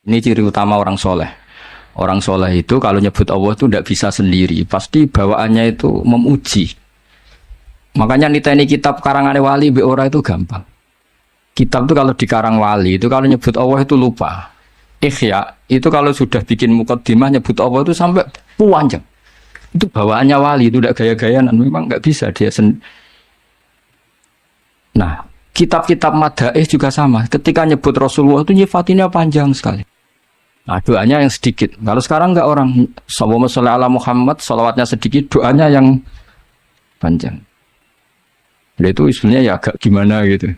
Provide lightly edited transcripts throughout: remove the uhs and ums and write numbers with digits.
Ini ciri utama orang soleh. Orang soleh itu kalau nyebut Allah itu tidak bisa sendiri. Pasti bawaannya itu memuji. Makanya niteni kitab karangan wali be ora itu gampang. Kitab itu kalau dikarang wali itu kalau nyebut Allah itu lupa. Ikhya itu kalau sudah bikin mukaddimah nyebut Allah itu sampai panjang. Itu bawaannya wali itu tidak gaya-gayaan. Memang nggak bisa dia Nah, kitab-kitab madaih juga sama. Ketika nyebut Rasulullah itu nyifatinnya panjang sekali. Nah, doanya yang sedikit. Kalau sekarang enggak orang Allahumma sholli ala Muhammad, sholawatnya sedikit, doanya yang panjang. Jadi itu sebenarnya ya agak gimana gitu.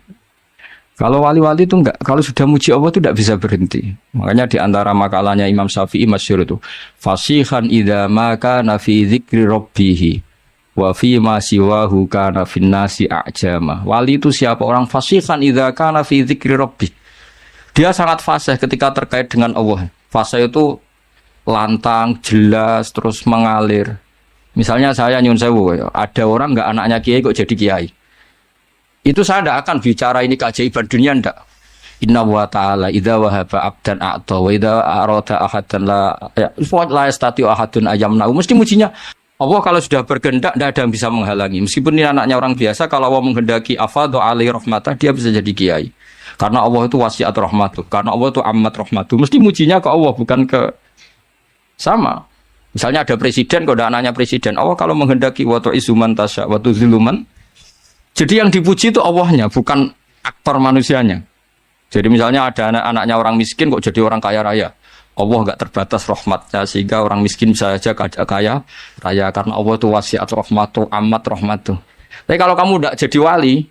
Kalau wali-wali itu enggak, kalau sudah muji Allah itu tidak bisa berhenti. Makanya di antara makalahnya Imam Syafi'i masyhur itu, fasihan idza ma kana fi dzikri rabbih wa fi ma siwahu kana finnasi a'jama. Wali itu siapa? Orang fasihan idza kana fi dzikri rabbih. Dia sangat fasih ketika terkait dengan Allah. Fasih itu lantang, jelas, terus mengalir. Misalnya saya nyun sewu, ada orang enggak anaknya kiai kok jadi kiai. Itu saya tidak akan bicara ini keajaiban dunia, tidak. Inna wa ta'ala idza wahaba abdan a'ta wa idza arada ahadan la yastati ahadun ayamna. Mesti mujinya Allah kalau sudah berkehendak tidak ada yang bisa menghalangi. Meskipun ini anaknya orang biasa, kalau Allah menghendaki afadhu alaihi rahmatah, dia bisa jadi kiai. Karena Allah itu wasiat rahmatuh, karena Allah itu amat rahmatuh. Mesti mujinya ke Allah, bukan ke sama. Misalnya ada presiden, kalau ada anaknya presiden, Allah kalau menghendaki wa tu'izzu man tasya wa tuzillu man. Jadi yang dipuji itu Allahnya, bukan aktor manusianya. Jadi misalnya ada anaknya orang miskin kok jadi orang kaya raya. Allah enggak terbatas rahmatnya sehingga orang miskin bisa saja kaya raya karena Allah itu wasiat rahmatuh, amat rahmatuh. Tapi kalau kamu enggak jadi wali,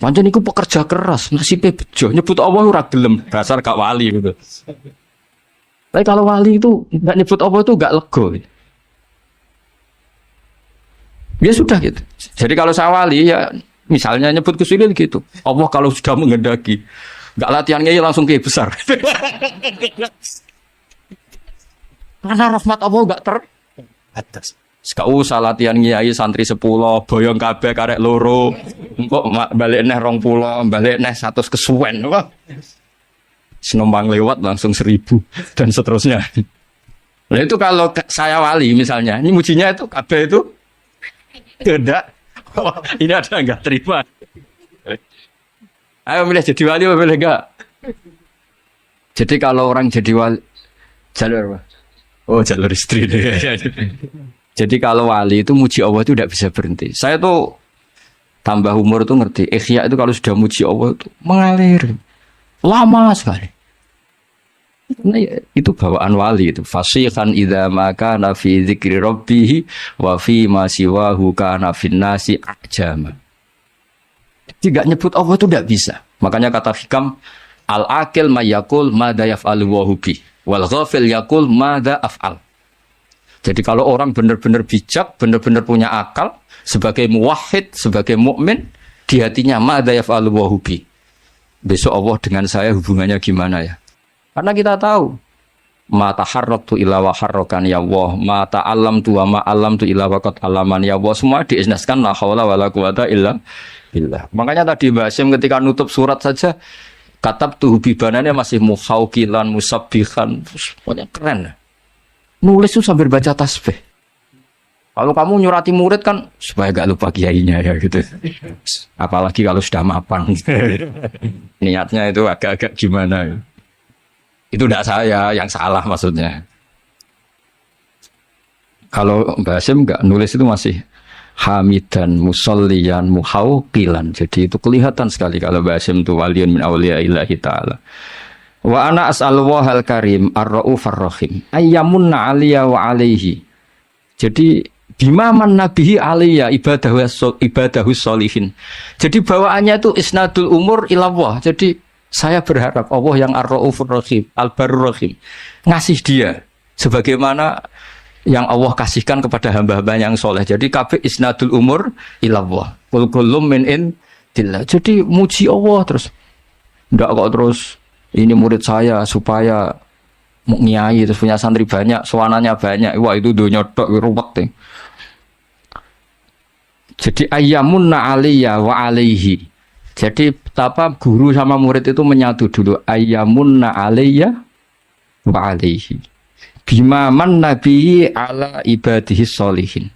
pancen iku pekerja keras, nasibe bejo, nyebut Allah ora gelem, dasar gak wali gitu. Tapi kalau wali itu enggak nyebut Allah itu enggak lega. Ya sudah gitu. Jadi kalau saya wali ya misalnya nyebut kusulil gitu. Allah kalau sudah menghendaki, enggak latihannya langsung kayak besar. Karena rahmat Allah enggak atas. Gak usah latihan kiai santri 10, boyong kabeh karek loro. Engko balik neh 20, balik neh 100 kesuwen. Senombang lewat langsung 1000 dan seterusnya. Nah itu kalau saya wali misalnya, ini mujinya itu kabeh itu tidak. Ini ada enggak terima. Ayo milih jadi wali apa milih enggak? Jadi kalau orang jadi wali jalur apa? Oh jalur istri deh. Jadi kalau wali itu muji Allah itu tidak bisa berhenti. Saya tuh tambah umur tuh ngerti. Ikhya itu kalau sudah muji Allah itu mengalir lama sekali. Nah, itu bawaan wali itu. Fasihan idza ma kana fi dzikri rabbih wa fi ma siwahu kana finnasi a'jama. Tidak nyebut Allah itu tidak bisa. Makanya kata hikam al-aqil may yaqul madza yaf'alu wa bi wal ghafil yaqul madza af'al. Jadi kalau orang benar-benar bijak, benar-benar punya akal sebagai muwahhid, sebagai mukmin, di hatinya madza yaf'alu wa bi. Besok Allah dengan saya hubungannya gimana ya? Karena kita tahu mata harratu ila wa harrokan ya Allah, mata alam tu wa ma alam tu ila waqat alaman ya Allah, semua diiznaskan la haula wala quwata illa billah. Makanya tadi Mbak Hasyim ketika nutup surat saja katab tuh bibanannya masih mukhauqilan musabbihan, pokoknya keren. Nulis itu sambil baca tasbih. Kalau kamu nyurati murid kan supaya gak lupa kiainya ya gitu. Apalagi kalau sudah mapan. Niatnya itu agak-agak gimana ya. Itu tidak saya yang salah maksudnya. Kalau Mbak Hasyim enggak nulis itu masih hamidan musolliyan muhauqilan. Jadi itu kelihatan sekali kalau Mbak Hasyim itu waliyun min awliyaillahi ta'ala. Wa ana as'alullahal karim ar-raufar rahim ayyamunna 'aliyya wa 'alaihi. Jadi bima man nabihi 'aliyya ibadahu sholihin. Jadi bawaannya itu isnadul umur ila Allah. Jadi saya berharap Allah yang Ar-Raufur Rahim, Al-Barur Rahim, ngasih dia sebagaimana yang Allah kasihkan kepada hamba-hamba yang soleh. Jadi kabeh isnadul umur ilallah. Qul kullum min indillah. Jadi muji Allah terus. Ndak kok terus ini murid saya supaya nyai terus punya santri banyak, sowanannya banyak. Wah itu dunya tok ruwet deh. Jadi ayyamunna 'aliyya wa 'alaihi. Jadi betapa guru sama murid itu menyatu dulu. Ayyamunna 'aliyya wa alaihi bima man nabi ala ibadihi sholihin.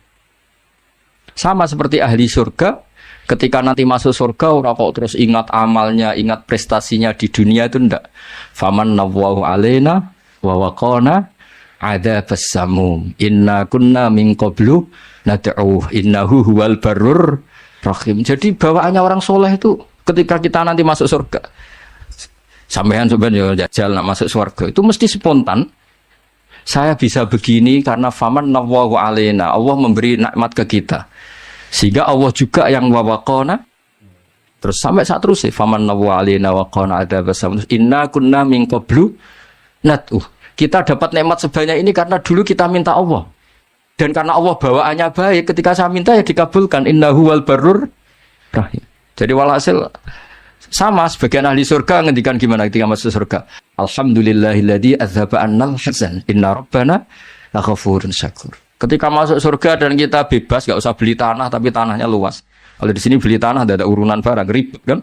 Sama seperti ahli surga, ketika nanti masuk surga orang kok terus ingat amalnya, ingat prestasinya di dunia itu ndak. Faman nawwahu alaina wa waqana adzabas samum. Inna kunna min qablu nad'u innahu huwal barrur rahim. Jadi bawaannya orang soleh itu ketika kita nanti masuk surga. Sampean sebenarnya jajal nak masuk surga itu mesti spontan. Saya bisa begini karena faman nawwahu alaina. Allah memberi nikmat ke kita. Sehingga Allah juga yang wawakona. Terus sampai saat terus faman nawwahu alaina waqana adzabasam. Inna kunna min qablu nad'u. Kita dapat nikmat sebanyak ini karena dulu kita minta Allah. Dan karena Allah bawaannya baik, ketika saya minta ya dikabulkan. Innahu wal barrur rahim. Jadi walhasil sama sebagian ahli surga ngendikan gimana ketika masuk surga. Alhamdulillahilladzi adzhaba annal hazan. Inna rabbana laghafurun syakur. Ketika masuk surga dan kita bebas, gak usah beli tanah tapi tanahnya luas. Kalau di sini beli tanah ada urunan barang ribet kan?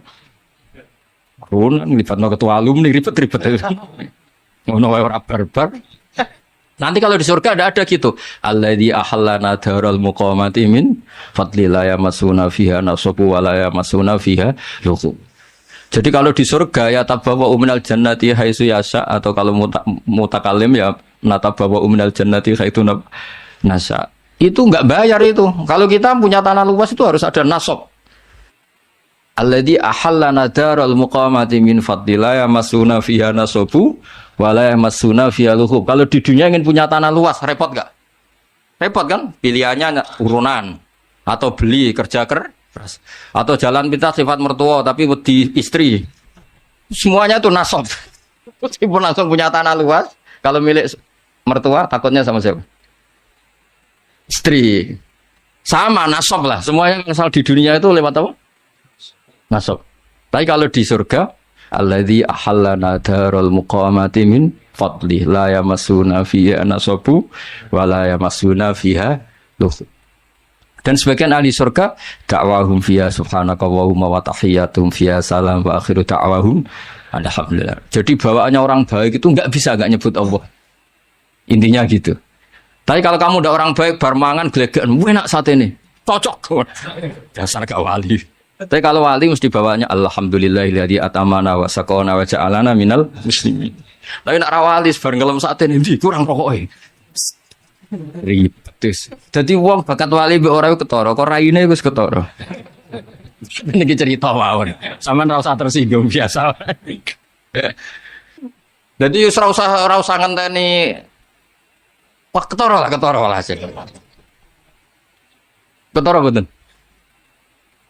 Urunan lipat no ketua alumni ribet-ribet. Ngono wae ora barbar. Nanti kalau di surga ada gitu. Alladzi ahallana daral muqamati min fadli la yamassuna fiha nasabu wa la yamassuna fiha lughub. Jadi kalau di surga ya tabawa minal jannati haitsu yasha, atau kalau mutakalim ya natabawa minal jannati haitsu nasa. Itu enggak bayar itu. Kalau kita punya tanah luas itu harus ada nasab. Alladzi ahallana daral muqamati min fadli la yamassuna fiha nasabu wa la yamassuna fiha lughub. Kalau di dunia ingin punya tanah luas repot enggak? Repot kan? Pilihannya urunan atau beli kerja keras atau jalan pintas sifat mertua tapi wedi istri. Semuanya itu nasab. Meskipun langsung punya tanah luas, kalau milik mertua takutnya sama siapa? Istri. Sama nasab lah. Semuanya asal di dunia itu lewat apa? Nasab. Tapi kalau di surga, alladzi ahallana daral muqamati min fadli la yamassuna fiha nasabu wa la yamassuna fiha lughub. Dan sebagian ahli surga da'wahum fiha subhanakallahumma wa tahiyyatuhum fiha salam wa akhiru da'wahum alhamdulillah. Jadi bawaannya orang baik itu enggak bisa enggak nyebut Allah. Intinya gitu. Tapi kalau kamu udah orang baik bar mangan gelegean, enak saat ini. Cocok. Dasar gak wali. Tapi kalau wali mesti bawaannya alhamdulillahilladzi atamana wa saqana wa ja'alana minal muslimin. Tapi nek ra wali bar ngelem saat ini kurang rokoke. Ribet. Jadi wong bakat wali mbek ora ketara, kok raine wis ketara. Niki cerita mawon. Sampeyan ora usah tersinggung biasa. Jadi ora usah ngenteni wah ketara lah hasil. Ketara betul.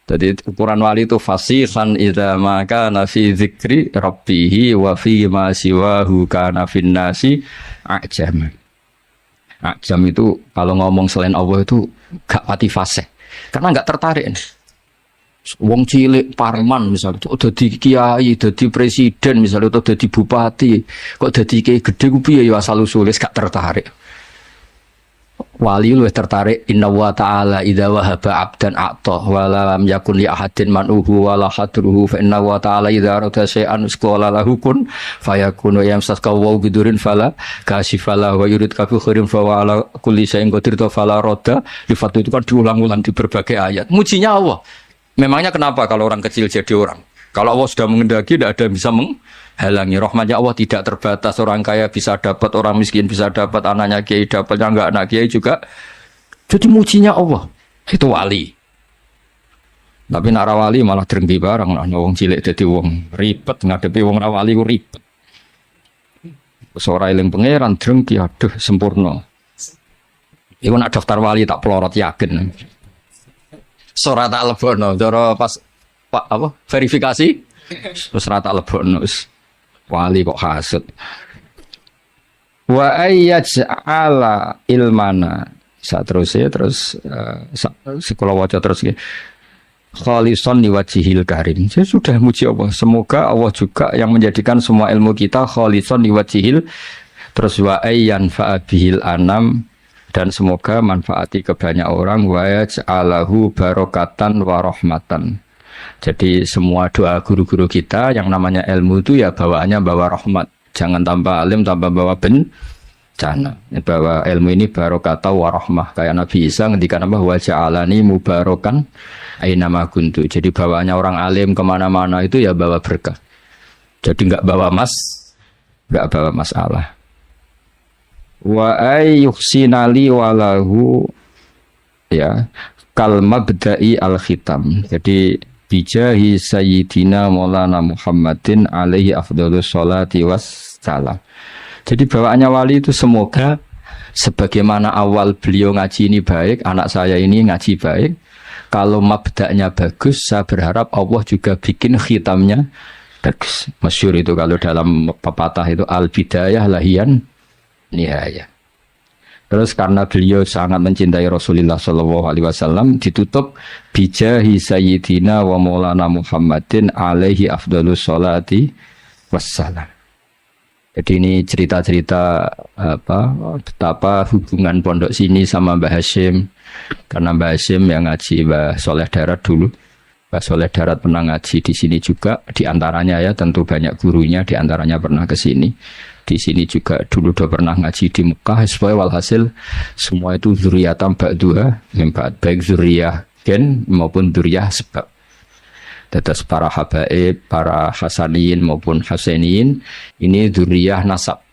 Jadi ukuran wali itu fasihan idza ma kana fi dzikri rabbih wa fi ma siwahu kana fin nasi ajam. Ajam itu kalau ngomong selain Allah itu gak pati fasih. Karena gak tertarik. Wong cilik parman misalnya udah dadi kiai, dadi presiden misalnya atau dadi bupati, kok dadi kiai gede ku piye ya asal usule gak tertarik. Wali lu tertarik inna wa ta'ala idza wahaba 'abdan a'ta wa lam yakun li ahadin man'uhu wa la hadruhu fa inna wa ta'ala idza arada syai'an qala lahu kun fayakunu yamsaka wa bidurin fala kasifala wa yurid kafi khairin fa wa ala kulli syai'in qadir fala radda. Lifat itu kan diulang-ulang di berbagai ayat. Mujinya Allah. Memangnya kenapa kalau orang kecil jadi orang? Kalau Allah sudah mengendaki tidak ada yang bisa menghalangi. Rahmatnya Allah tidak terbatas. Orang kaya bisa dapat, orang miskin bisa dapat, anaknya kiai dapat, yang enggak anak kiai juga. Jadi mujinya Allah. Itu wali. Tapi nak wali malah drengki barang. Nah, wong cilik jadi wong ribet. Ngadepi wong wali ribet. Seorang eling pangeran drengki, aduh sempurna. Iku nak daftar wali tak pelorot yakin. Sora tak lebono. Cara pas apa verifikasi terus rata lebokno wali kok hasud wa ayyaj'ala ilmana saterusé terus sekolah waca terus khalisan liwajhil karim. Saya sudah muji Allah, semoga Allah juga yang menjadikan semua ilmu kita khalisan liwajhil, terus wa ayyan fa'abihil anam, dan semoga manfaati ke banyak orang, wa yaj'alahu barokatan wa rahmatan. Jadi semua doa guru-guru kita yang namanya ilmu itu ya bawaannya bawa rahmat. Jangan tambah alim tambah bawa bencana. Bahwa ilmu ini barokah warahmah. Kayak Nabi Isa ngendikan apa wa ja'alani mubarakan aina ma kuntu. Jadi bawaannya orang alim kemana-mana itu ya bawa berkah. Jadi enggak bawa masalah. Wa ayyuhsinali walahu ya kal mabda'i al khitam. Jadi bijahi sayyidina maulana Muhammadin alaihi afdhalus sholati wassalam. Jadi bawaannya wali itu semoga sebagaimana awal beliau ngaji ini baik, anak saya ini ngaji baik. Kalau mabda'nya bagus, saya berharap Allah juga bikin khitamnya bagus. Masyhur itu kalau dalam pepatah itu al bidayah lahian nihayah. Terus karena beliau sangat mencintai Rasulullah SAW, ditutup bijahi sayyidina wa maulana Muhammadin alaihi afdhalus sholati wassalam. Jadi ini cerita-cerita betapa hubungan pondok sini sama Mbah Hashim. Karena Mbah Hashim yang ngaji Mbah Soleh Darat dulu. Mbah Soleh Darat pernah ngaji di sini juga, di antaranya ya tentu banyak gurunya, di antaranya pernah ke sini. Di sini juga dulu udah pernah ngaji di Mekah. Supaya walhasil semua itu zuriyatan ba'dua, baik zuriyah gen maupun zuriyah sebab. Tetes para habaib, para hasaniyin maupun hasainiyin ini zuriyah nasab.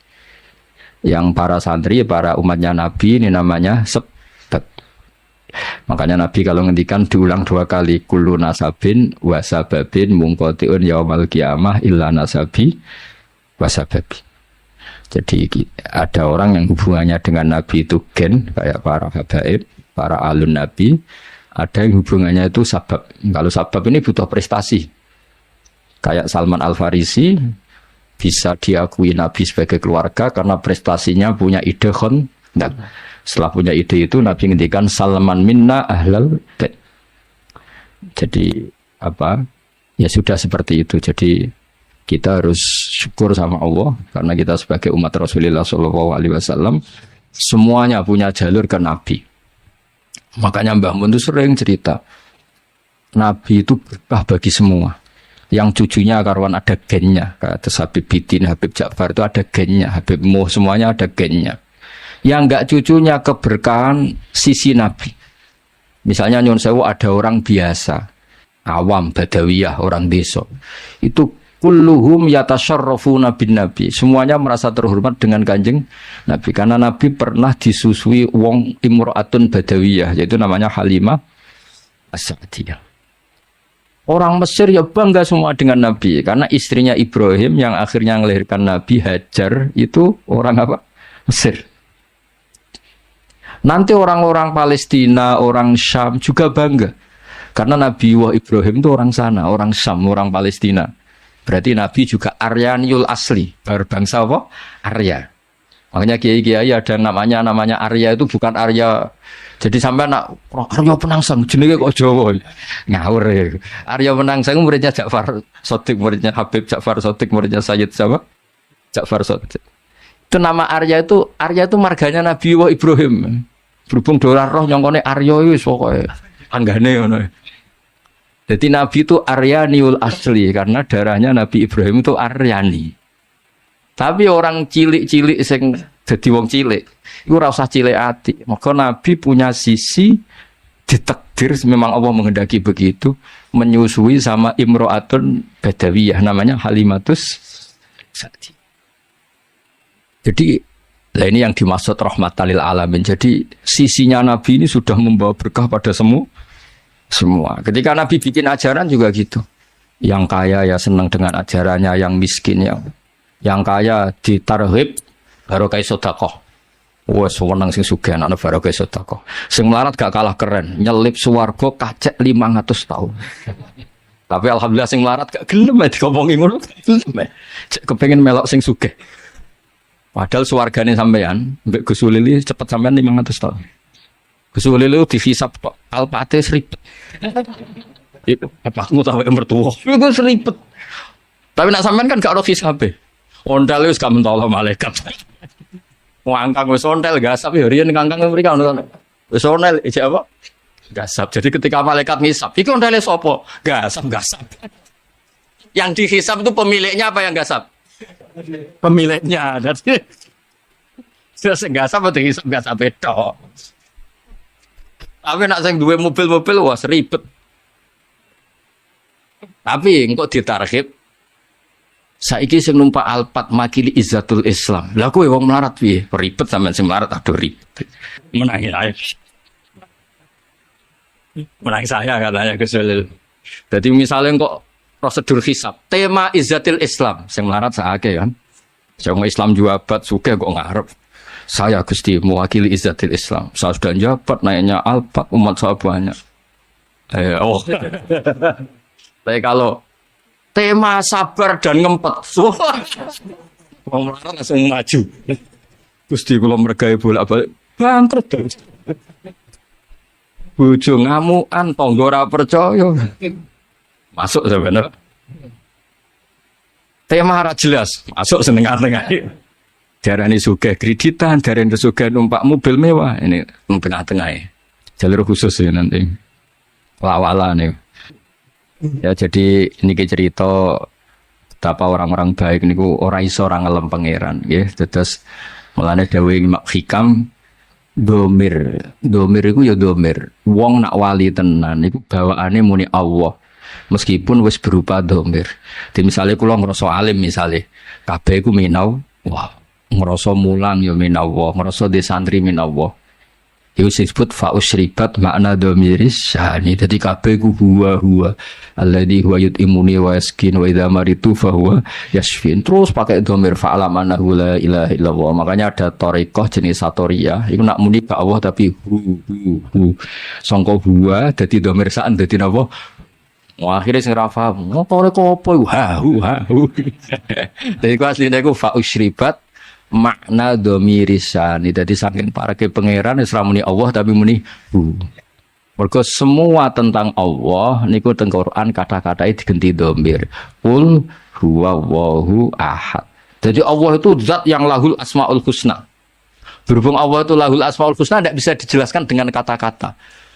Yang para santri, para umatnya Nabi ini namanya sebab. Makanya Nabi kalau ngendikan diulang 2 kali, kullu nasabin wasababin mungkotiun yaumal qiyamah illa nasabi wasababi. Jadi ada orang yang hubungannya dengan Nabi itu gen, kayak para habaib, para alun Nabi. Ada yang hubungannya itu sabab. Kalau sabab ini butuh prestasi. Kayak Salman Al-Farisi bisa diakui Nabi sebagai keluarga karena prestasinya punya ide khondak. Setelah punya ide itu Nabi ngendikan Salman minna ahlal bait. Jadi ya sudah seperti itu. Jadi kita harus syukur sama Allah karena kita sebagai umat Rasulullah SAW semuanya punya jalur ke Nabi. Makanya Mbah Mun itu sering cerita Nabi itu berkah bagi semua. Yang cucunya karuan ada gennya. Kata Habib Bidin, Habib Ja'far itu ada gennya. Habib Muh semuanya ada gennya. Yang enggak cucunya keberkahan sisi Nabi. Misalnya Nyun Sewu ada orang biasa, awam, badawiyah, orang desa. Itu kulluhum yatasyarrafuna bin Nabi. Semuanya merasa terhormat dengan Kanjeng Nabi karena Nabi pernah disusui wong imro'atun badawiyah, yaitu namanya Halimah As-Sa'diyah. Orang Mesir ya bangga semua dengan Nabi karena istrinya Ibrahim yang akhirnya melahirkan Nabi Hajar itu orang apa? Mesir. Nanti orang-orang Palestina, orang Syam juga bangga karena Nabi Ibrahim itu orang sana, orang Syam, orang Palestina. Berarti Nabi juga Aryaniul asli, berbangsa apa? Arya. Makanya kiai-kiai ada namanya Arya itu bukan Arya. Jadi sampai nak Arya Penangsang jenenge kok Jawa. Ngawur ya. Arya Penangsang muridnya Ja'far Shadiq, muridnya Habib Ja'far Shadiq, muridnya Sayyid siapa? Ja'far Shadiq. Itu nama Arya itu marganya Nabi Ibrahim. Berhubung dolar roh nyongkone Arya wis pokoke anggane ngono. Jadi Nabi itu Aryaniul asli karena darahnya Nabi Ibrahim itu Aryani. Tapi orang cilik-cilik sing dadi wong cilik, iku ora usah cilik ati. Maka Nabi punya sisi ditakdir memang Allah menghendaki begitu, menyusui sama imro'atun badawiyah namanya Halimatus Sa'diyah. Jadi lah ini yang dimaksud rahmatan lil alamin. Jadi sisinya Nabi ini sudah membawa berkah pada semua. Ketika Nabi bikin ajaran juga gitu. Yang kaya ya senang dengan ajarannya, yang miskin yang kaya ditarhib barokah sedekah. Wes wenang sing sugih anakne barokah sedekah. Sing melarat gak kalah keren, nyelip swarga kacek 500 tahun. Tapi alhamdulillah sing melarat gak gelem dikomongi ngono, gelem. Kepengin melok sing sugih. Padahal swargane sampean mbek Gus Ulili cepet sampean 500 tahun. Gus Ulili dihisab kok alpate seribet. Itu apa ngutawe mertua. Iku seribet. Tapi nak sampean kan gak ono hisabe. Ondal wis gak mentolo malaikat. Ngangkang wis ontel gasap ya riyen ngangkang mriki ono. Wis onel ijek apa? Gasap. Jadi ketika malaikat ngisap, iki ondale sapa? Gasap. Yang dihisap itu pemiliknya apa yang gasap? pemiliknya. Jadi enggak sampai tok. Tapi nak sing duwe mobil-mobil wah ribet. Tapi engko ditarhib saiki sing numpak Alphard makili izzatul Islam. Lah kowe wong melarat piye? Ribet sampean sing melarat aduh ribet. Menangi ae. Menang saya katanya Gus Solil. Jadi misalnya kok prosedur hisab, tema izzatul Islam, sing melarat saake kan. Sing Islam jabat sugih kok ngarep. Saya Gusti mewakili izzatul Islam. Saya sudah jabat naiknya Alphard umat saya banyak. Tapi kalau tema sabar dan ngempet, wong melarat langsung maju. Gusti kula mergawe bolak-balik bangkrut terus. Bojo ngamukan, tangga ora percaya. Masuk sebenarnya. Tema ora jelas, masuk senengah-tengah. Darani sugih kreditan, darani sugih numpak mobil mewah. Ini tengah-tengah. Jalur khusus ya nanti. Lawala nih. Ya jadi ini cerita betapa orang-orang baik niku ora iso ora ngelem pangeran nggih. Terus mulane dawuh Mak Hikam domir iku ya domir. Wong nak wali tenan iku bawaane muni Allah. Meskipun wis berupa domir. Di misalnya kula ngrasa alim misale, kabeh iku minau, wah, ngrasa mulang ya minallah, ngrasa di santri minallah. Iku disebut fa usribat makna domiris syani. Dadi kabeh ku huwa alladzi huwa yut'imuni wa yaskin wa idza maritu fa huwa yashfin. Terus pakai domir fa alamanahu la ilaha illallah. Makanya ada thariqah jenis satoriyah. Iku nak muni ka Allah tapi hu. Sangka huwa dadi domir saan dadi napa? Wah, akhirnya sing ra paham. Motore apa iku? Ha. Dadi ku asline iku fa usribat makna domirisani. Jadi saking para ke pangeran Islam muni Allah tapi muni hu. Mergo semua tentang Allah niku teng Quran kata-katae digenti domir. Qul huwallahu ahad. Jadi Allah itu zat yang lahul asmaul husna. Berhubung Allah itu lahul asmaul husna tidak bisa dijelaskan dengan kata-kata.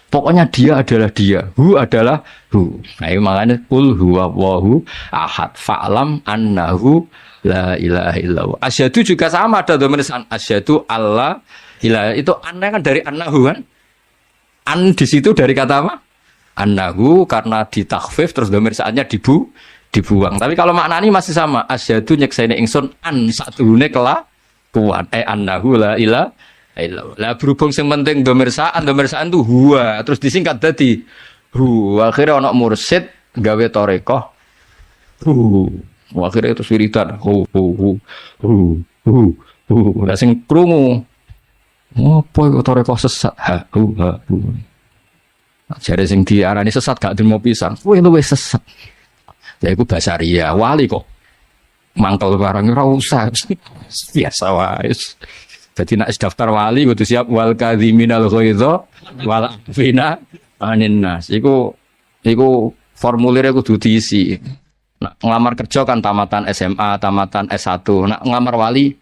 Pokoknya dia adalah dia, hu adalah hu. Nah, makanya qul huwallahu ahad. Fa'lam annahu la ilaha illallah. Asyhadu juga sama ada domir asyhadu Allah ilaha. Itu anna kan dari annahu kan? An di situ dari kata apa? Annahu karena ditakhfif terus domir saatnya dibuang. Tapi kalau maknanya masih sama. Asyhadu nyekseni ingsun an satuhune kelakuan annahu la ilaha illallah. Lah berhubung sing penting domir saan itu huwa terus disingkat dadi hu. Akhirnya ana mursyid gawe thariqah hu. Akhirnya itu wiridan hu. Lah sing krungu apa iku thariqah sesat hu. Jare sing diarani sesat gak demo pisan kowe luwih sesat. Ya iku basaria wali kok mangkel barang ora usah biasa wae. Jadi nak daftar wali kudu siap wal kadhiminal ghaidha wal afina anin nas. Iku formulirnya kudu diisi. Nak ngelamar kerja kan tamatan SMA, tamatan S1. Nak ngelamar wali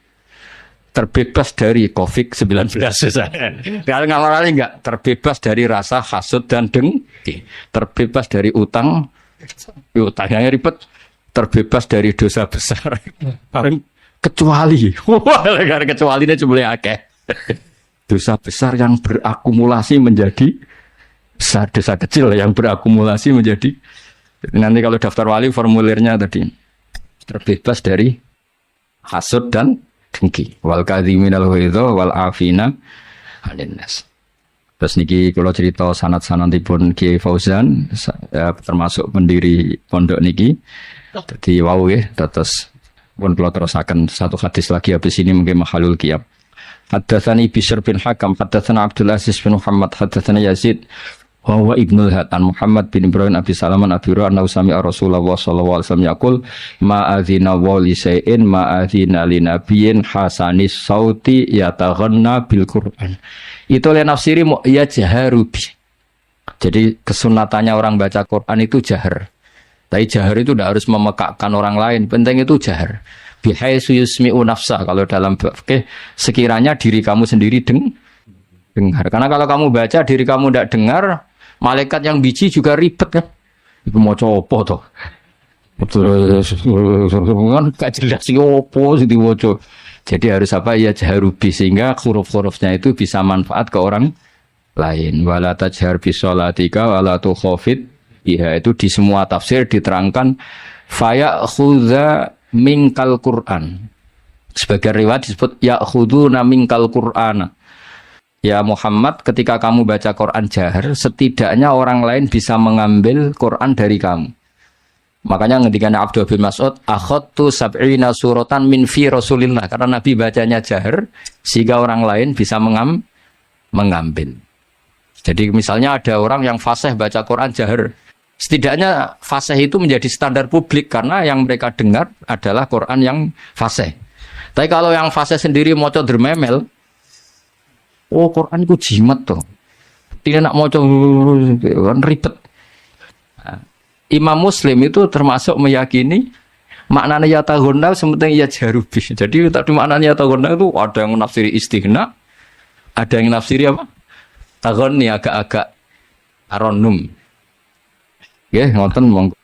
terbebas dari COVID-19 misalnya. Kalau ngelamar wali enggak terbebas dari rasa hasud dan dengki. Terbebas dari utang. Utangnya ribet. Terbebas dari dosa besar. Kecuali ini jumlahnya akeh. Dosa besar yang berakumulasi menjadi besar, dosa kecil yang berakumulasi menjadi. Nanti kalau daftar wali formulirnya tadi terbebas dari hasud dan dengki. Wal kadhiminal ghaidha wal afina 'anil nas. Terus niki kalau cerita sanad-sanadipun Kiai Fauzan termasuk pendiri pondok niki. Jadi wau ya terus pun kalau terusakan satu hadis lagi habis ini mungkin mahalul qiyam. Haddatsani Bishr bin Hakam, haddatsana Abdul Aziz bin Muhammad, haddatsana Yazid wa huwa ibnul Hadan Muhammad bin Ibrahim Abi Salaman Abi Hurairah annahu sami'a Rasulullah sallallahu alaihi wasallam yaqul ma adzina wa li shay'in ma adzina li nabiyyin hasanis sauti yataghanna bil Qur'an. Itu oleh nafsiri yajharu bi. Jadi kesunatannya orang baca Quran itu jahar. Tapi jahar itu tidak harus memekakkan orang lain. Penting itu jahar. Bihaitsu yusmi'u nafsa. Kalau dalam fikih sekiranya diri kamu sendiri dengar. Karena kalau kamu baca diri kamu tidak dengar, malaikat yang biji juga ribet kan. Ibu mau copo toh. Betul, kan gak jelas sih opo sih diwaca. Jadi harus apa ya jaharubi sehingga huruf-hurufnya itu bisa manfaat ke orang lain. Wala tajhar bi sholatika wala tukhafid biha itu di semua tafsir diterangkan faya khudha mingkal Quran. Sebagai riwayat disebut ya khuduna mingkal Qur'ana. Ya Muhammad, ketika kamu baca Quran jahar, setidaknya orang lain bisa mengambil Quran dari kamu. Makanya ngendikane Abdullah bin Mas'ud, akhadtu sab'ina suratan min fi Rasulillah, karena Nabi bacanya jahar sehingga orang lain bisa mengambil. Jadi misalnya ada orang yang fasih baca Quran jahar, setidaknya fasih itu menjadi standar publik karena yang mereka dengar adalah Quran yang fasih. Tapi kalau yang fasih sendiri maca dermemel, oh Quran itu jimat tuh. Tidak nak maca kan ribet. Imam Muslim itu termasuk meyakini maknanya ya tahunna sementing ya jarubi. Jadi tadi maknanya ya tahunna itu ada yang nafsiri istighna, ada yang nafsiri apa? Tahunni agak-agak aronum. Ya, ngoten monggo.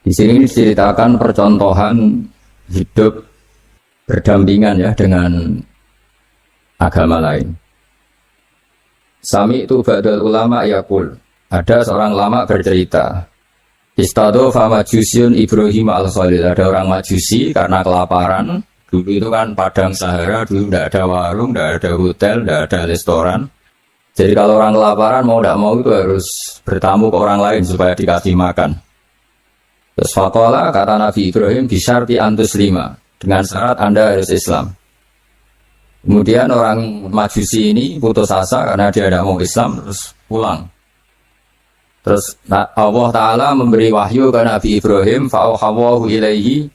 Di sini diceritakan percontohan hidup berdampingan ya dengan agama lain. Sami itu ba'dal ulama yaqul. Ada seorang ulama bercerita. Istadofa majusyun Ibrahim al-Khalil. Ada orang majusi karena kelaparan. Dulu itu kan padang Sahara, dulu tidak ada warung, tidak ada hotel, tidak ada restoran. Jadi kalau orang kelaparan mau tidak mau itu harus bertamu ke orang lain supaya dikasih makan. Terus faqala kata Nabi Ibrahim bisyarti antus lima. Dengan syarat Anda harus Islam. Kemudian orang Majusi ini putus asa karena dia tidak mau Islam terus pulang. Terus Allah Ta'ala memberi wahyu ke Nabi Ibrahim fa'auhawahu ilaihi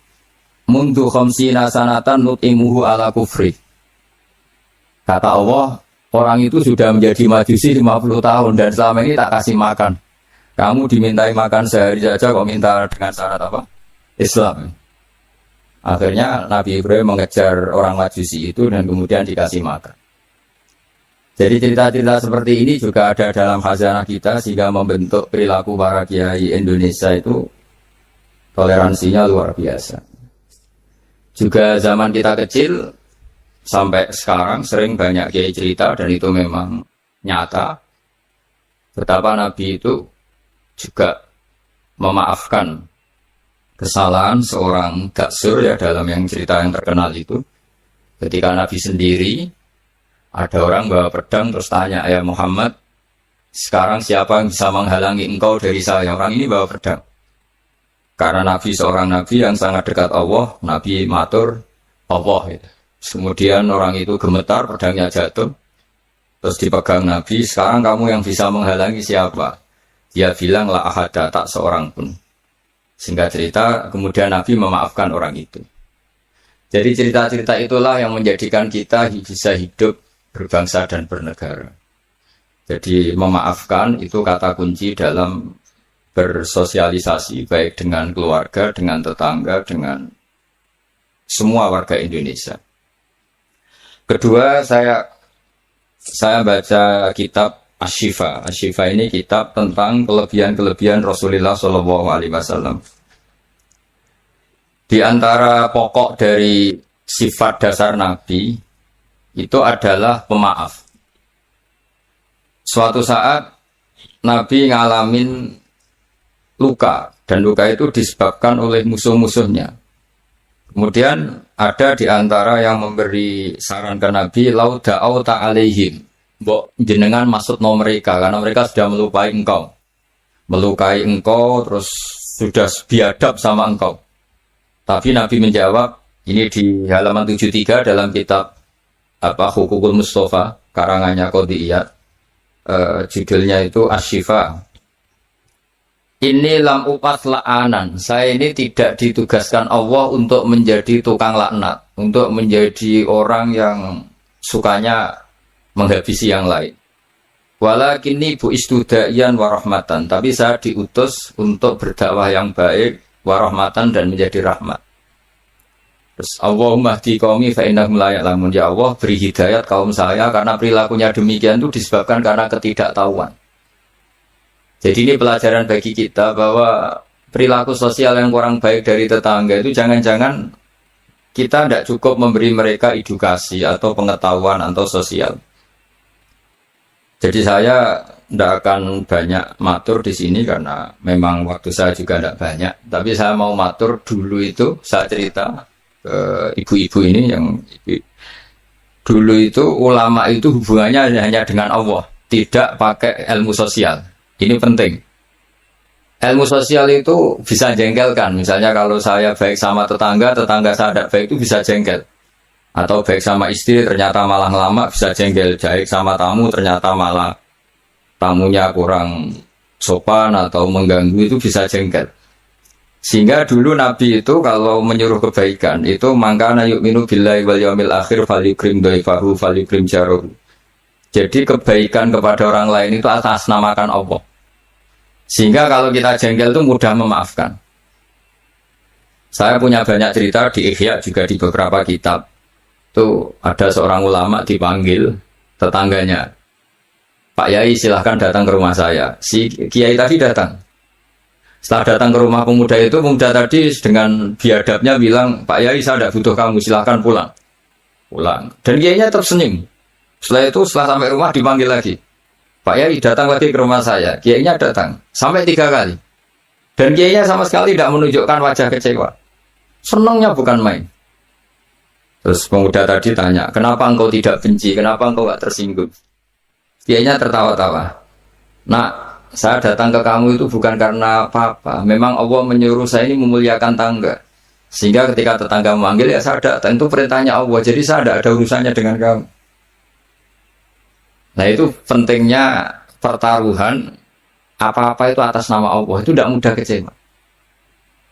mundu khamsina sanatan nut'imuhu ala kufri. Kata Allah, orang itu sudah menjadi Majusi 50 tahun dan selama ini tak kasih makan. Kamu dimintai makan sehari saja kok minta dengan syarat apa? Islam. Akhirnya Nabi Ibrahim mengejar orang Majusi itu dan kemudian dikasih makan. Jadi cerita-cerita seperti ini juga ada dalam khazanah kita sehingga membentuk perilaku para kiai Indonesia itu toleransinya luar biasa. Juga zaman kita kecil sampai sekarang sering banyak kiai cerita dan itu memang nyata betapa Nabi itu juga memaafkan kesalahan seorang Daksur ya dalam yang cerita yang terkenal itu. Ketika Nabi sendiri ada orang bawa pedang terus tanya, ya Muhammad, sekarang siapa yang bisa menghalangi engkau dari saya? Orang ini bawa pedang. Karena Nabi seorang Nabi yang sangat dekat Allah, Nabi matur Allah. Gitu. Kemudian orang itu gemetar, pedangnya jatuh. Terus dipegang Nabi, sekarang kamu yang bisa menghalangi siapa? Dia bilang la ahada, tak seorang pun. Singkat cerita, kemudian Nabi memaafkan orang itu. Jadi cerita-cerita itulah yang menjadikan kita bisa hidup berbangsa dan bernegara. Jadi memaafkan itu kata kunci dalam bersosialisasi, baik dengan keluarga, dengan tetangga, dengan semua warga Indonesia. Kedua, saya baca kitab Asy-Syifa. Asy-Syifa ini kitab tentang kelebihan-kelebihan Rasulullah SAW. Di antara pokok dari sifat dasar Nabi itu adalah pemaaf. Suatu saat Nabi ngalamin luka dan luka itu disebabkan oleh musuh-musuhnya. Kemudian ada di antara yang memberi saran ke Nabi lau da'au ta'alaihim. Mbok jenengan maksud no mereka karena mereka sudah melukai engkau terus sudah biadab sama engkau. Tapi Nabi menjawab, ini di halaman 73 dalam kitab Hukukul Mustafa karangannya Qodiyat, judulnya itu Asy-Syifa. Ini lam upas la'anan. Saya ini tidak ditugaskan Allah untuk menjadi tukang laknat, untuk menjadi orang yang sukanya menghabisi yang lain. Walakinni bu istudayan warahmatan. Tapi saya diutus untuk berdakwah yang baik, warahmatan dan menjadi rahmat. Terus Allahumma hdi qaumi fa innahum la ya'lamun. Ya Allah beri hidayat kaum saya karena perilakunya demikian itu disebabkan karena ketidaktahuan. Jadi ini pelajaran bagi kita bahwa perilaku sosial yang kurang baik dari tetangga itu jangan-jangan kita tidak cukup memberi mereka edukasi atau pengetahuan atau sosial. Jadi saya tidak akan banyak matur di sini karena memang waktu saya juga tidak banyak. Tapi saya mau matur dulu itu saya cerita ke ibu-ibu ini yang dulu itu ulama itu hubungannya hanya dengan Allah, tidak pakai ilmu sosial. Ini penting. Ilmu sosial itu bisa jengkelkan. Misalnya kalau saya baik sama tetangga, tetangga saya tidak baik itu bisa jengkel. Atau baik sama istri ternyata malah lama bisa jengkel. Baik sama tamu ternyata malah tamunya kurang sopan atau mengganggu itu bisa jengkel. Sehingga dulu Nabi itu kalau menyuruh kebaikan itu mangkana yu'minu billahi wal yaumil akhir falyukrim dhaifahu falyukrim jaruhu. Jadi kebaikan kepada orang lain itu atas namakan Allah. Sehingga kalau kita jengkel itu mudah memaafkan. Saya punya banyak cerita di Ihya juga di beberapa kitab. Itu ada seorang ulama dipanggil tetangganya. Pak Yai silahkan datang ke rumah saya. Si Kiai tadi datang. Setelah datang ke rumah pemuda itu, pemuda tadi dengan biadabnya bilang, Pak Yai saya tidak butuh kamu, silahkan pulang. Pulang. Dan Kiainya tersenyum. Setelah itu setelah sampai rumah dipanggil lagi. Pak Yai datang lagi ke rumah saya. Kiainya datang sampai 3 kali. Dan Kiainya sama sekali tidak menunjukkan wajah kecewa. Senangnya bukan main. Terus pemuda tadi tanya, kenapa engkau tidak benci? Kenapa engkau tidak tersinggung? Kiainya tertawa-tawa. Nah, saya datang ke kamu itu bukan karena apa-apa. Memang Allah menyuruh saya ini memuliakan tangga. Sehingga ketika tetangga memanggil ya saya datang. Itu perintahnya Allah. Jadi saya tidak ada urusannya dengan kamu. Nah itu pentingnya pertaruhan apa-apa itu atas nama Allah itu tidak mudah kecewa.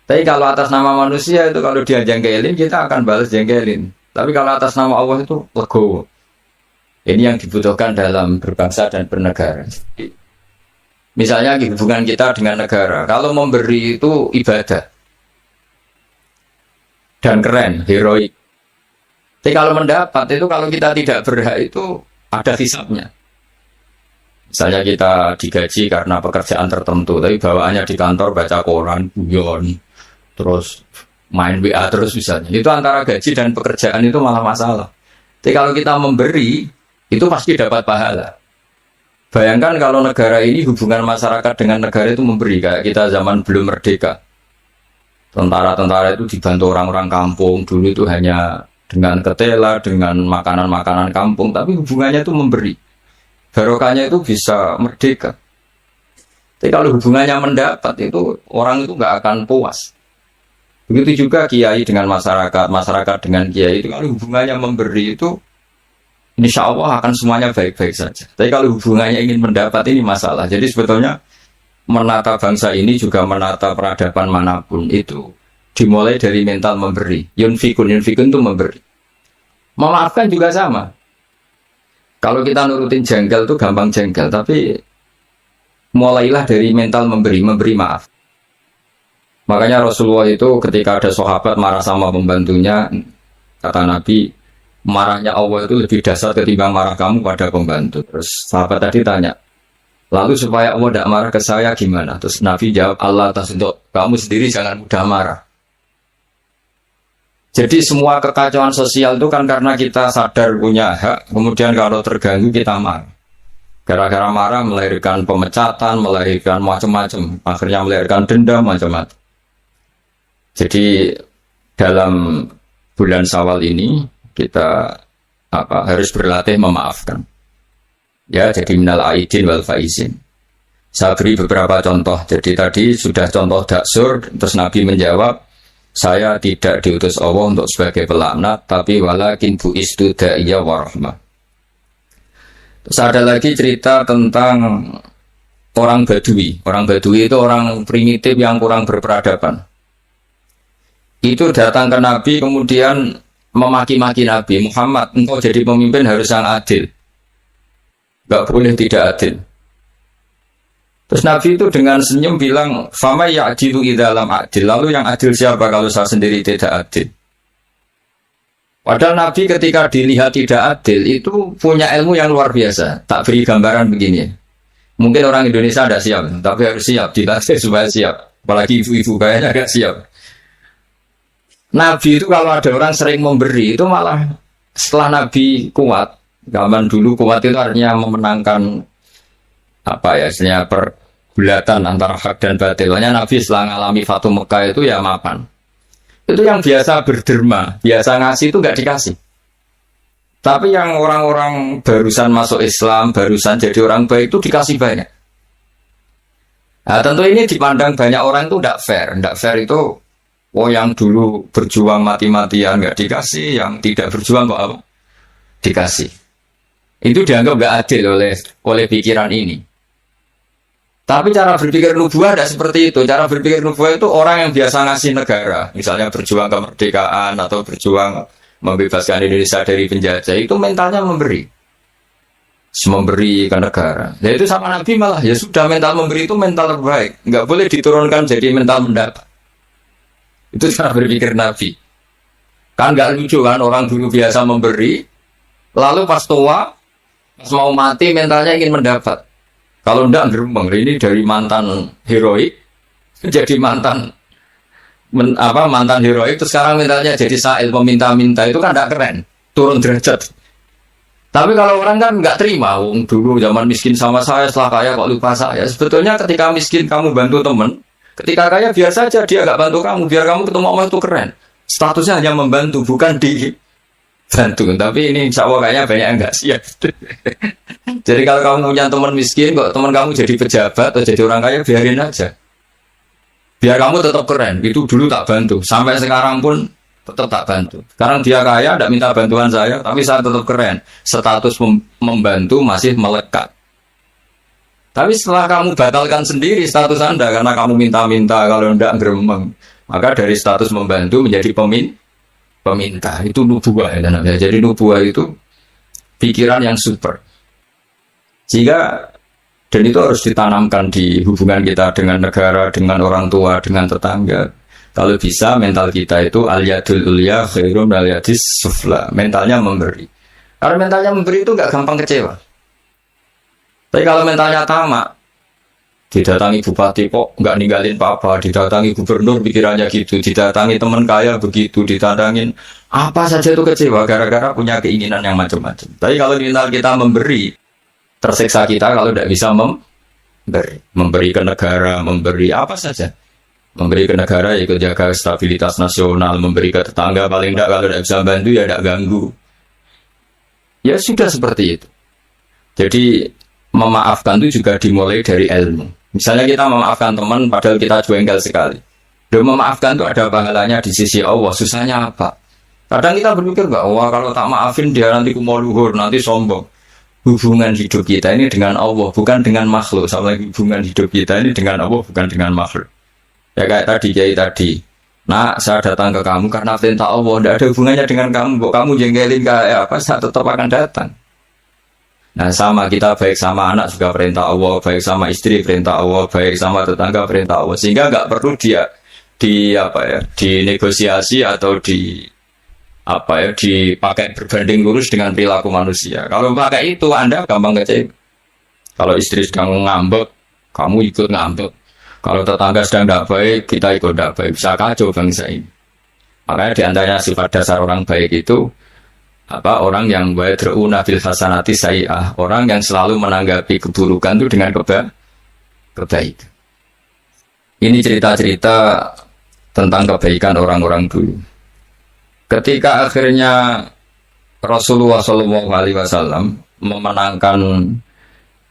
Tapi kalau atas nama manusia itu kalau dia jengkelin kita akan balas jengkelin. Tapi kalau atas nama Allah itu legowo. Ini yang dibutuhkan dalam berbangsa dan bernegara. Misalnya hubungan kita dengan negara, kalau memberi itu ibadah dan keren, heroik. Tapi kalau mendapat itu kalau kita tidak berhak itu ada hisabnya. Misalnya kita digaji karena pekerjaan tertentu, tapi bawaannya di kantor baca koran, guyon, terus main WA terus misalnya. Itu antara gaji dan pekerjaan itu malah masalah. Tapi kalau kita memberi, itu pasti dapat pahala. Bayangkan kalau negara ini hubungan masyarakat dengan negara itu memberi, kayak kita zaman belum merdeka. Tentara-tentara itu dibantu orang-orang kampung, dulu itu hanya dengan ketela, dengan makanan-makanan kampung, tapi hubungannya itu memberi. Barokahnya itu bisa merdeka. Tapi kalau hubungannya mendapat itu orang itu nggak akan puas. Begitu juga kiai dengan masyarakat, masyarakat dengan kiai itu kalau hubungannya memberi itu insya Allah akan semuanya baik-baik saja. Tapi kalau hubungannya ingin mendapat ini masalah. Jadi sebetulnya menata bangsa ini juga menata peradaban manapun itu dimulai dari mental memberi. Yunfikun itu memberi. Memaafkan juga sama. Kalau kita nurutin jengkel itu gampang jengkel, tapi mulailah dari mental memberi maaf. Makanya Rasulullah itu ketika ada sahabat marah sama pembantunya, kata Nabi, marahnya Allah itu lebih dahsyat ketimbang marah kamu pada pembantu. Terus sahabat tadi tanya, lalu supaya Allah tidak marah ke saya gimana? Terus Nabi jawab, Allah atas untuk kamu sendiri jangan mudah marah. Jadi semua kekacauan sosial itu kan karena kita sadar punya hak, kemudian kalau terganggu kita marah. Gara-gara marah melahirkan pemecatan, melahirkan macam-macam, akhirnya melahirkan dendam macam-macam. Jadi dalam bulan Syawal ini kita harus berlatih memaafkan. Ya, jadi minal aidin wal faizin. Saya beri beberapa contoh. Jadi tadi sudah contoh daksur, terus Nabi menjawab, saya tidak diutus Allah untuk sebagai pelaknat, tapi walakin bu'istu da'iyya wa rahmah. Terus ada lagi cerita tentang orang Badui. Orang Badui itu orang primitif yang kurang berperadaban. Itu datang ke Nabi kemudian memaki-maki Nabi, Muhammad, engkau jadi pemimpin harus yang adil. Gak boleh tidak adil. Terus Nabi itu dengan senyum bilang, "Fama ya'dilu idza lam adil." Lalu yang adil siapa kalau saya sendiri tidak adil? Padahal Nabi ketika dilihat tidak adil itu punya ilmu yang luar biasa. Tak beri gambaran begini. Mungkin orang Indonesia tidak siap, tapi harus siap, dilatih supaya siap. Apalagi ibu-ibu kayaknya agak siap. Nabi itu kalau ada orang sering memberi, itu malah setelah Nabi kuat, zaman dulu kuat itu artinya memenangkan apa ya, istilahnya pergulatan antara hak dan batil. Hanya Nabi setelah mengalami Fatu Mekah itu ya mapan. Itu yang biasa berderma, biasa ngasih itu nggak dikasih. Tapi yang orang-orang barusan masuk Islam, barusan jadi orang baik itu dikasih banyak. Nah, tentu ini dipandang banyak orang itu tidak fair. Tidak fair itu, oh yang dulu berjuang mati-matian nggak dikasih, yang tidak berjuang kok apa? Dikasih. Itu dianggap nggak adil oleh pikiran ini. Tapi cara berpikir nubuah tidak seperti itu. Cara berpikir nubuah itu orang yang biasa ngasih negara, misalnya berjuang kemerdekaan atau berjuang membebaskan Indonesia dari penjajah, itu mentalnya memberi ke negara. Ya itu sama Nabi malah, ya sudah mental memberi itu mental terbaik, nggak boleh diturunkan jadi mental mendapat. Itu cara berpikir Nabi. Kan nggak lucu kan, orang dulu biasa memberi, lalu pas tua, pas mau mati mentalnya ingin mendapat. Kalau enggak gerembeng, ini dari mantan heroik jadi mantan heroik, terus sekarang mentalnya jadi sa'il, meminta-minta, itu kan tidak keren, turun derajat. Tapi kalau orang kan nggak terima, dulu zaman miskin sama saya, setelah kaya kok lupa saya. Sebetulnya ketika miskin kamu bantu teman, ketika kaya biasa aja dia nggak bantu kamu, biar kamu ketemu Allah itu keren. Statusnya hanya membantu, bukan dibantu. Tapi ini insya Allah kayaknya banyak yang nggak siap. Jadi kalau kamu punya teman miskin, kok teman kamu jadi pejabat atau jadi orang kaya, biarin aja. Biar kamu tetap keren, itu dulu tak bantu. Sampai sekarang pun tetap tak bantu. Sekarang dia kaya, tidak minta bantuan saya, tapi saya tetap keren. Status membantu masih melekat. Tapi setelah kamu batalkan sendiri status Anda, karena kamu minta-minta, kalau tidak geremeng, maka dari status membantu menjadi peminta. Itu nubuah ya. Jadi nubuah itu pikiran yang super. Sehingga dan itu harus ditanamkan di hubungan kita dengan negara, dengan orang tua, dengan tetangga. Kalau bisa mental kita itu al-yadul ulya khairum al-yadis sufla. Mentalnya memberi. Karena mentalnya memberi itu nggak gampang kecewa. Tapi kalau mentalnya tamak, didatangi bupati kok nggak ninggalin papa, didatangi gubernur pikirannya gitu, didatangi teman kaya begitu, ditandangin apa saja itu kecewa gara-gara punya keinginan yang macam-macam. Tapi kalau mental kita memberi, tersiksa kita kalau tidak bisa memberi ke negara, memberi apa saja. Memberi ke negara ikut jaga stabilitas nasional, memberi ke tetangga paling tidak kalau tidak bisa bantu ya tidak ganggu. Ya sudah seperti itu. Jadi memaafkan itu juga dimulai dari ilmu. Misalnya kita memaafkan teman padahal kita jengkel sekali. Dan memaafkan itu ada pahalanya di sisi Allah, susahnya apa? Kadang kita berpikir wah kalau tak maafin dia nanti mau luhur, nanti sombong. Hubungan hidup kita ini dengan Allah, bukan dengan makhluk. Sama lagi hubungan hidup kita ini dengan Allah, bukan dengan makhluk. Ya kayak tadi. Nah, saya datang ke kamu karena perintah Allah, tidak ada hubungannya dengan kamu. Kok kamu jengkelin kayak apa, saya tetap akan datang. Nah, sama kita baik sama anak juga perintah Allah, baik sama istri perintah Allah, baik sama tetangga perintah Allah. Sehingga nggak perlu dia dinegosiasi atau dipakai berbanding lurus dengan perilaku manusia. Kalau pakai itu Anda gampang kecewa. Kalau istri sedang ngambek, kamu ikut ngambek. Kalau tetangga sedang tidak baik, kita ikut tidak baik. Bisa kacau bangsa ini. Makanya di antaranya sifat dasar orang baik itu orang yang yadra'una bil hasanati sayyi'ah, orang yang selalu menanggapi keburukan itu dengan kebaikan. Ini cerita-cerita tentang kebaikan orang-orang dulu. Ketika akhirnya Rasulullah SAW memenangkan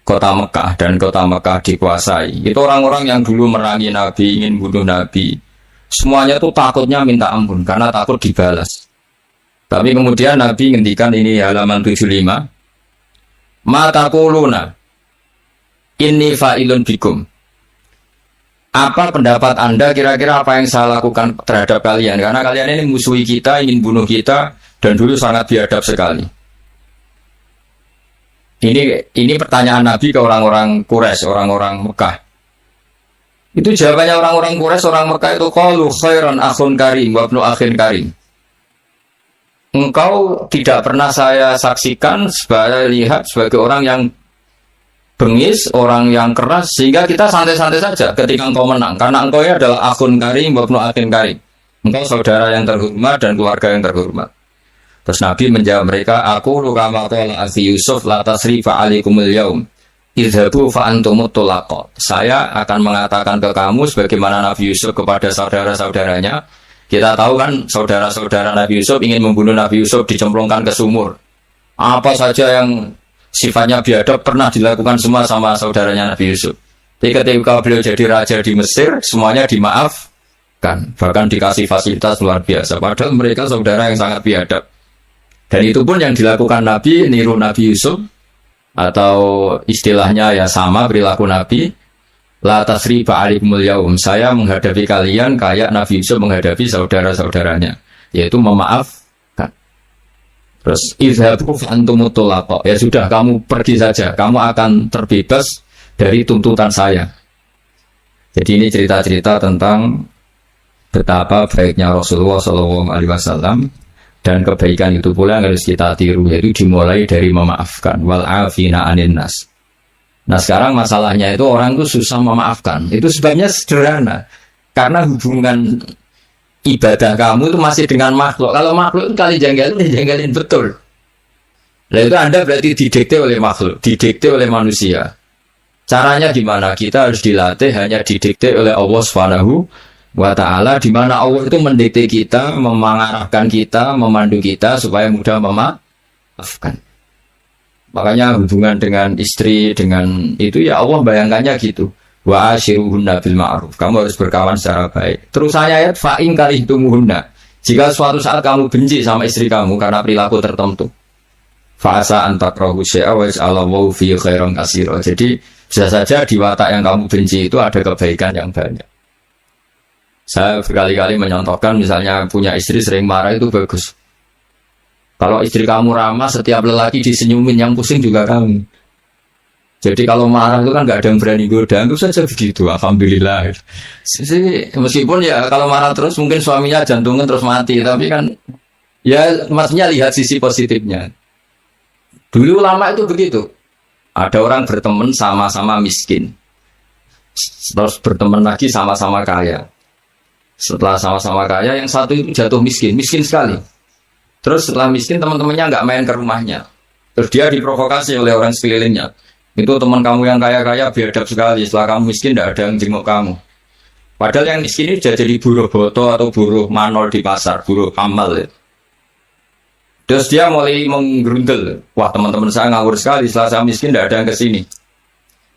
kota Mekah dan kota Mekah dikuasai, itu orang-orang yang dulu merangi Nabi, ingin bunuh Nabi, semuanya tuh takutnya minta ampun karena takut dibalas. Tapi kemudian Nabi ngendikan ini halaman 75, ma taquluna inni fa'ilun bikum. Apa pendapat Anda kira-kira apa yang saya lakukan terhadap kalian? Karena kalian ini musuhi kita, ingin bunuh kita, dan dulu sangat biadab sekali. Ini pertanyaan Nabi ke orang-orang Quraisy, orang-orang Mekah. Itu jawabannya orang-orang Quraisy, orang Mekah itu qalu khairan akhun karim wa ibnu akhin karim. Engkau tidak pernah saya saksikan lihat sebagai orang yang bengis, orang yang keras, sehingga kita santai-santai saja ketika engkau menang. Karena engkau ini adalah akhun karim, wabnu akhun karim. Engkau saudara yang terhormat dan keluarga yang terhormat. Terus Nabi menjawab mereka, aku rukama qala akhi Yusuf la tasrifa alaikumul yaum. Idhabu fa antumut tulaqa. Saya akan mengatakan ke kamu sebagaimana Nabi Yusuf kepada saudara-saudaranya. Kita tahu kan saudara-saudara Nabi Yusuf ingin membunuh Nabi Yusuf, dicemplungkan ke sumur. Apa saja yang sifatnya biadab pernah dilakukan semua sama saudaranya Nabi Yusuf. Tapi ketika beliau jadi raja di Mesir, semuanya dimaafkan. Bahkan dikasih fasilitas luar biasa. Padahal mereka saudara yang sangat biadab. Dan itu pun yang dilakukan Nabi, niru Nabi Yusuf, atau istilahnya ya sama perilaku Nabi, la tasriba alaikumul yaum. Saya menghadapi kalian kayak Nabi Yusuf menghadapi saudara-saudaranya, yaitu memaafkan. Terus idhabu fa antumut tulaqa. Ya sudah, kamu pergi saja, kamu akan terbebas dari tuntutan saya. Jadi ini cerita-cerita tentang betapa baiknya Rasulullah SAW. Dan kebaikan itu pula yang harus kita tiru, yaitu dimulai dari memaafkan. Wal afina anin nas. Nah sekarang masalahnya itu orang itu susah memaafkan. Itu sebabnya sederhana. Karena hubungan ibadah kamu itu masih dengan makhluk. Kalau makhluk itu kali janggalin betul. Nah itu Anda berarti didikte oleh makhluk, didikte oleh manusia. Caranya gimana? Kita harus dilatih hanya didikte oleh Allah Subhanahu wa ta'ala, di mana Allah itu mendikte kita, mengarahkan kita, memandu kita supaya mudah memaafkan. Makanya hubungan dengan istri, dengan itu ya Allah bayangkannya gitu. Wa ashiruhunna bil ma'ruf. Kamu harus berkawan secara baik. Terusannya ayat fa'in karihtumuhunna. Jika suatu saat kamu benci sama istri kamu karena perilaku tertentu, fa'asa an takrahu syai'a wa yaj'alallahu fi khairan katsira. Jadi bisa saja di watak yang kamu benci itu ada kebaikan yang banyak. Saya berkali-kali menyontohkan, misalnya punya istri sering marah itu bagus. Kalau istri kamu ramah, setiap lelaki disenyumin, yang pusing juga kamu. Jadi kalau marah itu kan gak ada yang berani goda, itu saja begitu, alhamdulillah. Meskipun ya kalau marah terus mungkin suaminya jantungnya terus mati, tapi kan ya maksudnya lihat sisi positifnya. Dulu ulama itu begitu. Ada orang berteman sama-sama miskin, terus berteman lagi sama-sama kaya. Setelah sama-sama kaya, yang satu itu jatuh miskin sekali. Terus setelah miskin, teman-temannya nggak main ke rumahnya. Terus dia diprovokasi oleh orang sekelilingnya. Itu teman kamu yang kaya-kaya biadab sekali. Setelah kamu miskin, nggak ada yang jenguk kamu. Padahal yang miskin ini sudah jadi buruh boto atau buruh manol di pasar, buruh amal. Ya. Terus dia mulai menggerundel. Wah, teman-teman saya ngawur sekali. Setelah saya miskin, nggak ada yang kesini.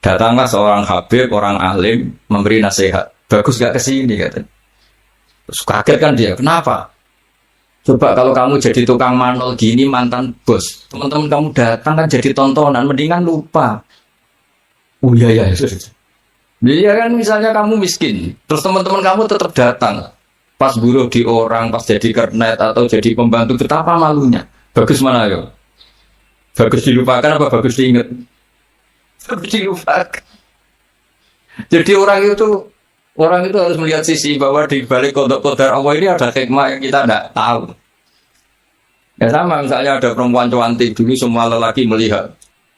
Datanglah seorang habib, orang alim, memberi nasihat. Bagus nggak kesini, katanya. Terus kaget kan dia, kenapa? Coba kalau kamu jadi tukang manol gini, mantan bos, teman-teman kamu datang kan jadi tontonan, mendingan lupa. Oh iya ya, dia kan misalnya kamu miskin, terus teman-teman kamu tetap datang, pas buruh di orang, pas jadi kernet atau jadi pembantu, betapa malunya. Bagus mana yo? Bagus dilupakan apa bagus diingat? Bagus dilupakan. Jadi orang itu harus melihat sisi bahwa di balik kodok-kodar Allah ini ada hikmah yang kita tidak tahu. Ya sama, misalnya ada perempuan cantik, dulu semua lelaki melihat.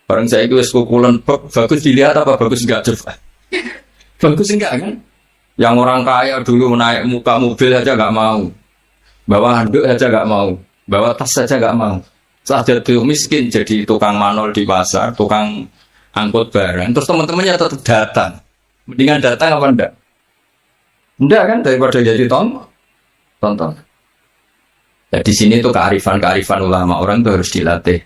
Orang saya itu kukulan, bagus dilihat apa bagus enggak coba? Bagus enggak kan? Yang orang kaya dulu naik muka mobil saja enggak mau. Bawa handuk saja enggak mau. Bawa tas saja enggak mau. Setelah jadi miskin, jadi tukang manol di pasar, tukang angkut barang. Terus teman-temannya tetap datang. Mendingan datang apa enggak? Enggak kan, daripada jadi tonton. Ya, di sini tuh kearifan ulama, orang tuh harus dilatih.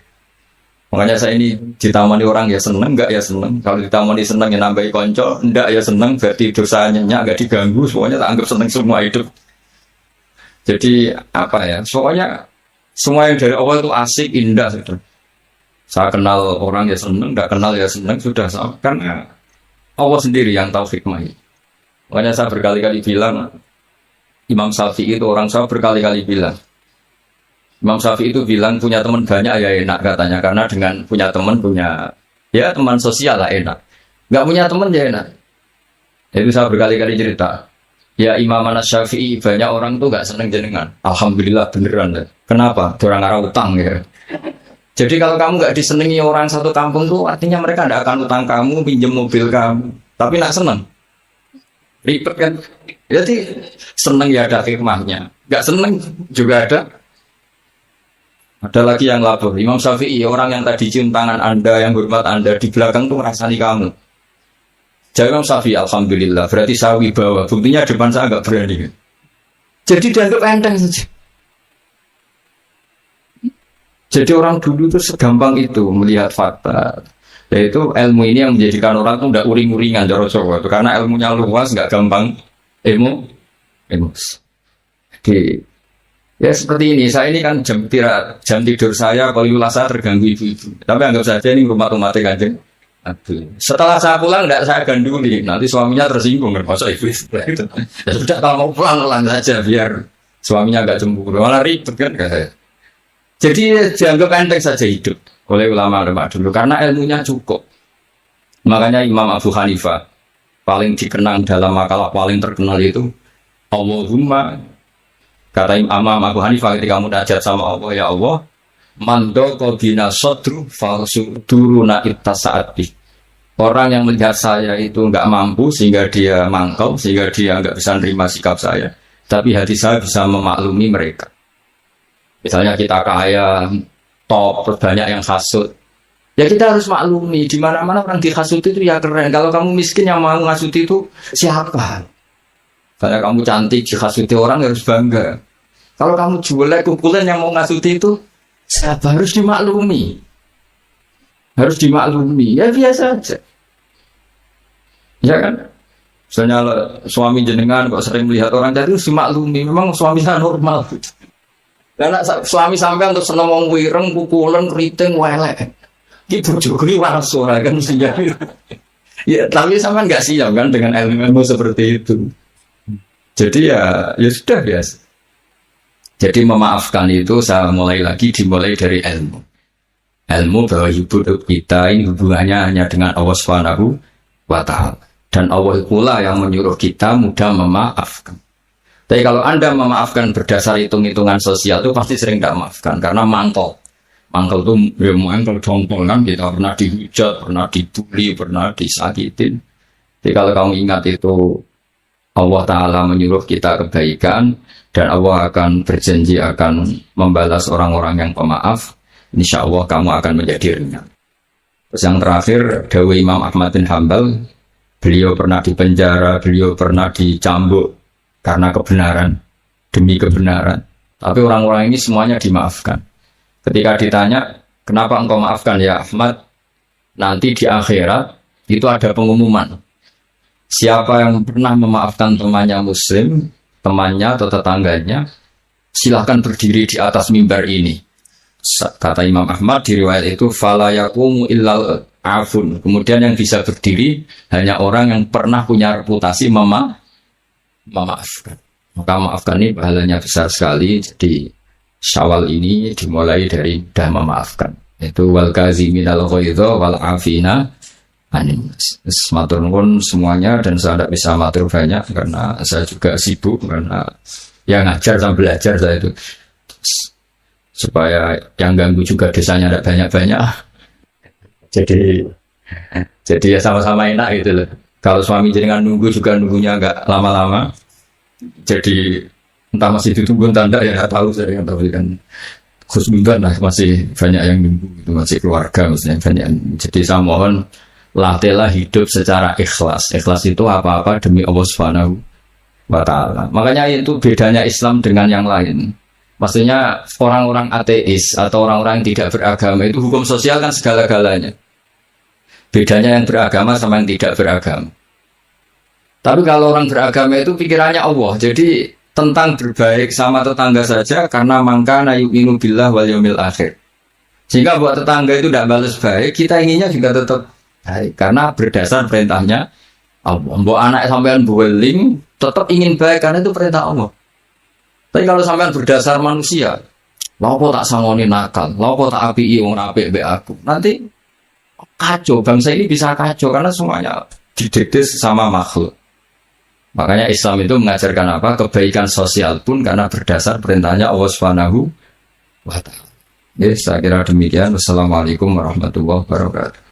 Makanya saya ini ditamani orang ya seneng, enggak ya seneng. Kalau ditamani seneng ya nambahi konco, enggak ya seneng, berarti dosanya enggak diganggu, semuanya tak anggap seneng semua hidup. Jadi apa ya, pokoknya semua yang dari awal itu asik, indah sudah. Saya kenal orang ya seneng, enggak kenal ya seneng, sudah. Karena Allah sendiri yang tahu hikmahnya. Makanya saya berkali-kali bilang, Imam Syafi'i itu orang, saya berkali-kali bilang, Imam Syafi'i itu bilang punya teman banyak ya enak katanya, karena dengan punya teman ya teman sosial lah enak. Nggak punya teman ya enak. Itu saya berkali-kali cerita. Ya Imam Syafi'i banyak orang tuh nggak seneng jenengan. Alhamdulillah beneran deh. Kenapa? Orang arah utang ya. Jadi kalau kamu nggak disenangi orang satu kampung tuh artinya mereka tidak akan utang kamu, pinjam mobil kamu. Tapi nak seneng, ribet kan? Jadi seneng ya ada hikmahnya, nggak seneng juga ada. Ada lagi yang lapor, Imam Syafi'i, orang yang tadi cium tangan Anda, yang hormat Anda, di belakang tuh merasani kamu. Jadi Imam Syafi'i, alhamdulillah, berarti saya wibawa. Buktinya depan saya nggak berani. Jadi dianggap enteng saja. Jadi orang dulu itu segampang itu melihat fakta. Yaitu ilmu ini yang menjadikan orang itu tidak uring-uringan Jawa. Karena ilmunya luas, nggak gampang emosi. Jadi ya seperti ini, saya ini kan jam tidur saya, kalau saya terganggu ibu-ibu. Tapi anggap saja ini rumah-rumah Kanjeng. Setelah saya pulang, tidak saya ganduli. Nanti suaminya tersinggung, masa ibu itu. Ya sudah, kalau mau pulang saja, biar suaminya agak cemburu. Malah ribet kan. Jadi dianggap enteng saja hidup oleh ulama-ulama dulu, karena ilmunya cukup. Makanya Imam Abu Hanifah, paling dikenang dalam makalah paling terkenal itu, Allahumma, kata Imam Abu Hanifah ketika munajat sama Allah, ya Allah, mandoko bina sodru falsu duruna ittasaati. Orang yang melihat saya itu nggak mampu sehingga dia mangkal, sehingga dia nggak bisa menerima sikap saya, tapi hati saya bisa memaklumi mereka. Misalnya kita kaya, top, banyak yang hasut, ya kita harus maklumi. Di mana-mana orang dihasut itu ya keren. Kalau kamu miskin yang mau ngasut itu siapa? Kalau kamu cantik dihasuti orang harus bangga. Kalau kamu jelek kumpulan yang mau ngasuti itu siapa? Harus dimaklumi. Harus dimaklumi. Ya biasa aja. Ya kan? Misalnya suami jenengan kok sering melihat orang jadi harus dimaklumi. Memang suaminya normal. Karena suami sampai untuk seneng wong wireng, pukulan, keriting, welek. Itu juga langsung kan mestinya. Ya, tapi sampai nggak siap kan dengan ilmu seperti itu. Jadi ya sudah biasa. Jadi memaafkan itu saya dimulai dari ilmu. Ilmu bahwa hidup kita ini hubungannya hanya dengan Allah Subhanahu wa Ta'ala. Dan Allah pula yang menyuruh kita mudah memaafkan. Tapi kalau Anda memaafkan berdasar hitung-hitungan sosial itu pasti sering tidak maafkan karena mangkal. Mangkal itu ya mangkal jongkol kan, kita pernah dihujat, pernah dibully, pernah disakitin. Jadi kalau kamu ingat itu Allah Ta'ala menyuruh kita kebaikan dan Allah akan berjanji akan membalas orang-orang yang pemaaf, insya Allah kamu akan menjadi ringan. Terus yang terakhir, dawuh Imam Ahmad bin Hanbal, beliau pernah dipenjara, beliau pernah dicambuk karena kebenaran, demi kebenaran. Tapi orang-orang ini semuanya dimaafkan. Ketika ditanya, kenapa engkau maafkan ya Ahmad? Nanti di akhirat itu ada pengumuman. Siapa yang pernah memaafkan temannya muslim, temannya atau tetangganya, silahkan berdiri di atas mimbar ini. Kata Imam Ahmad di riwayat itu, fala yaqumu illal afun. Kemudian yang bisa berdiri hanya orang yang pernah punya reputasi memaafkan. Maka maafkan ini pahalanya besar sekali. Jadi Syawal ini dimulai dari mudah memaafkan. Itu wal kaziminal ghaidha wal afina anin. Matur nuwun semuanya, dan saya tidak bisa matur banyak karena saya juga sibuk karena yang ngajar sama belajar saya itu. Supaya yang ganggu juga desanya tidak banyak-banyak. Jadi ya sama-sama enak gitu loh. Kalau suami jenengan nunggu juga nunggunya agak lama-lama. Jadi entah masih ditunggu entah enggak ya tahu saya kan, tahu kan khusnudzon lah, masih banyak yang nunggu itu, masih keluarga maksudnya banyak. Jadi saya mohon latihlah hidup secara ikhlas. Ikhlas itu apa-apa demi Allah Subhanahu wa Ta'ala. Makanya itu bedanya Islam dengan yang lain. Maksudnya orang-orang ateis atau orang-orang yang tidak beragama itu hukum sosial kan segala-galanya. Bedanya yang beragama sama yang tidak beragama. Tapi kalau orang beragama itu pikirannya Allah. Jadi tentang berbaik sama tetangga saja karena mangkana yu'minu billah wal yaumil akhir. Sehingga buat tetangga itu tidak balas baik, kita inginnya juga tetap baik karena berdasar perintahnya Allah. Mbok anak sampean boeling tetap ingin baik karena itu perintah Allah. Tapi kalau sampean berdasar manusia, lapo tak sangoni nakal, lapo tak apiki wong apik mbek aku. Nanti kacau, bangsa ini bisa kacau karena semuanya didikte sama makhluk. Makanya Islam itu mengajarkan apa? Kebaikan sosial pun karena berdasar perintahnya Allah Subhanahu wa Ta'ala. Ya, saya kira demikian. Wassalamualaikum warahmatullahi wabarakatuh.